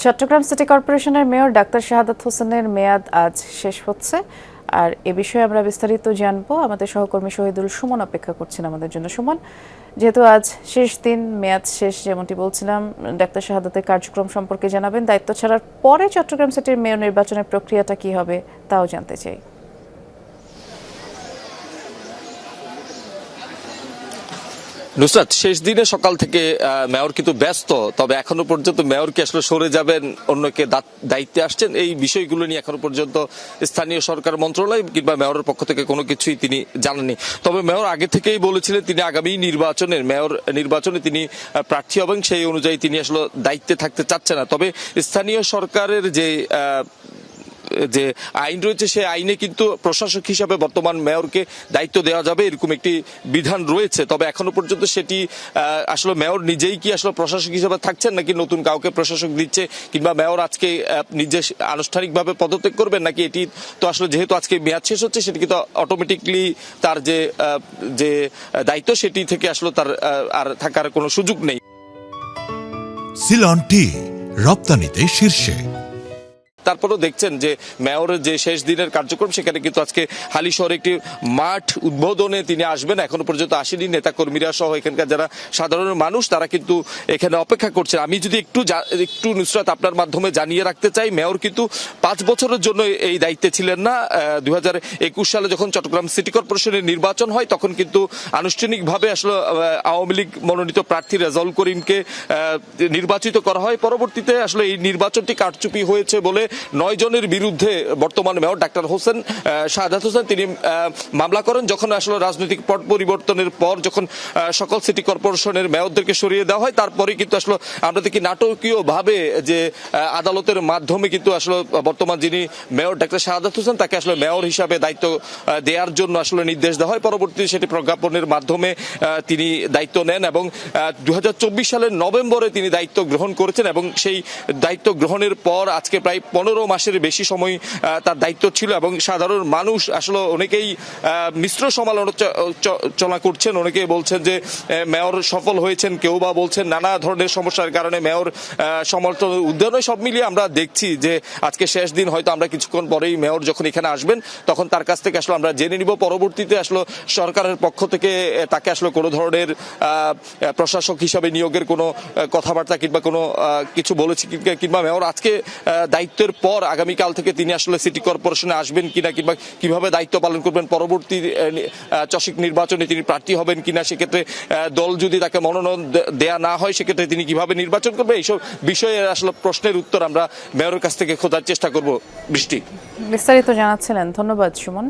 Chittagong city কর্পোরেশনের mayor doctor শাহাদাত হোসেনের মেয়াদ আজ শেষ হচ্ছে। আর এ বিষয়ে আমরা বিস্তারিত জানবো। আমাদের সহকর্মী শহীদুল সুমন অপেক্ষা করছেন আমাদের জন্য। সুমন, যেহেতু আজ শেষ দিন, মেয়াদ শেষ, যেমনটি বলছিলাম, ডাক্তার শাহাদাতের কার্যক্রম সম্পর্কে জানাবেন। দায়িত্ব ছাড়ার পরে চট্টগ্রাম সিটির মেয়র নির্বাচনের প্রক্রিয়াটা কি হবে তাও জানতে চাই। নুসরাত, শেষ দিনে সকাল থেকে মেয়র কিন্তু ব্যস্ত, তবে এখনো পর্যন্ত মেয়র কি আসলে সরে যাবেন, অন্যকে দায়িত্বে আসছেন, এই বিষয়গুলো নিয়ে এখনো পর্যন্ত স্থানীয় সরকার মন্ত্রণালয় কিংবা মেয়রের পক্ষ থেকে কোনো কিছুই তিনি জানাননি। তবে মেয়র আগে থেকেই বলেছিলেন তিনি আগামী মেয়র নির্বাচনে তিনি প্রার্থী হবেন, সেই অনুযায়ী তিনি আসলে দায়িত্বে থাকতে চাচ্ছেন না। তবে স্থানীয় সরকারের যে আইন রয়েছে, সেই আইনে কিন্তু প্রশাসক হিসাবে বর্তমান মেয়রকে দায়িত্ব দেওয়া যাবে এরকম একটি বিধান রয়েছে। তবে এখনো পর্যন্ত সেটি আসলে মেয়র নিজেই কি আসলে প্রশাসক হিসাবে থাকছেন, নাকি নতুন কাউকে প্রশাসক দিচ্ছে, কিংবা মেয়র আজকে নিজে আনুষ্ঠানিকভাবে পদত্যাগ করবেন, নাকি এটি তো আসলে যেহেতু আজকে মেয়াদ শেষ হচ্ছে সেটি কিন্তু অটোমেটিকলি তার যে দায়িত্ব সেটি থেকে আসলে তার আর থাকার কোনো সুযোগ নেই। সিলন টি রপ্তানিতে শীর্ষে। তারপরেও দেখছেন যে মেয়রের যে শেষ দিনের কার্যক্রম, সেখানে কিন্তু আজকে হালিশহরে একটি মাঠ উদ্বোধনে তিনি আসবেন। এখনো পর্যন্ত আসেনি। নেতা কর্মীরা সহ এখানকার যারা সাধারণ মানুষ তারা কিন্তু এখানে অপেক্ষা করছেন। আমি যদি একটু নুসরাত আপনার মাধ্যমে জানিয়ে রাখতে চাই, মেয়র কিন্তু 5 বছরের জন্য এই দায়িত্বে ছিলেন না। 2021 সালে যখন চট্টগ্রাম সিটি কর্পোরেশনের নির্বাচন হয় তখন কিন্তু আনুষ্ঠানিকভাবে আসলে আওয়ামী লীগ মনোনীত প্রার্থী রেজাউল করিমকে নির্বাচিত করা হয়। পরবর্তীতে আসলে এই নির্বাচনটি কারচুপি হয়েছে বলে 9 জনের বিরুদ্ধে বর্তমান মেয়র ডাক্তার শাহাদাত হোসেন তিনি মামলা করেন। যখন আসলে রাজনৈতিক পট পরিবর্তনের পর যখন সকল সিটি কর্পোরেশনের মেয়রদেরকে সরিয়ে দেওয়া হয়, তারপরে কিন্তু আসলে আমরা দেখি নাটকীয় ভাবে যে আদালতের মাধ্যমে কিন্তু আসলে বর্তমান যিনি মেয়র ডাক্তার শাহাদাত হোসেন তাকে আসলে মেয়র হিসাবে দায়িত্ব দেওয়ার জন্য আসলে নির্দেশ দেওয়া হয়। পরবর্তীতে সেটি প্রজ্ঞাপনের মাধ্যমে তিনি দায়িত্ব নেন এবং 2024 সালের নভেম্বরে তিনি দায়িত্ব গ্রহণ করেছেন এবং সেই দায়িত্ব গ্রহণের পর আজকে প্রায় 15 মাসের বেশি সময় তার দায়িত্ব ছিল। এবং সাধারণ মানুষ আসলে অনেকেই মিশ্র সমালোচনা করছেন। অনেকেই বলছেন যে মেয়র সফল হয়েছেন, কেউ বা বলছেন নানা ধরনের সমস্যার কারণে মেয়র সমালোচনার উদ্যানে। সব মিলিয়ে আমরা দেখছি যে আজকে শেষ দিন, হয়তো আমরা কিছুক্ষণ পরেই মেয়র যখন এখানে আসবেন তখন তার কাছ থেকে আসলে আমরা জেনে নিব পরবর্তীতে আসলে সরকারের পক্ষ থেকে তাকে আসলে কোনো ধরনের প্রশাসক হিসাবে নিয়োগের কোনো কথাবার্তা কিংবা কোনো কিছু বলেছি কিংবা মেয়র আজকে দায়িত্বের পর আগামীকাল থেকে তিনি আসলে সিটি কর্পোরেশনে আসবেন কিনা কিংবা কিভাবে দায়িত্ব পালন করবেন, পরবর্তী চসিক নির্বাচনে তিনি প্রার্থী হবেন কিনা, সেক্ষেত্রে দল যদি তাকে মনোনয়ন দেয়া না হয় সেক্ষেত্রে তিনি কিভাবে নির্বাচন করবে, এইসব বিষয়ে আসলে প্রশ্নের উত্তর আমরা মেয়রের কাছ থেকে খোঁজার চেষ্টা করব। বৃষ্টি, বিস্তারিত জানাচ্ছিলেন। ধন্যবাদ সুমন।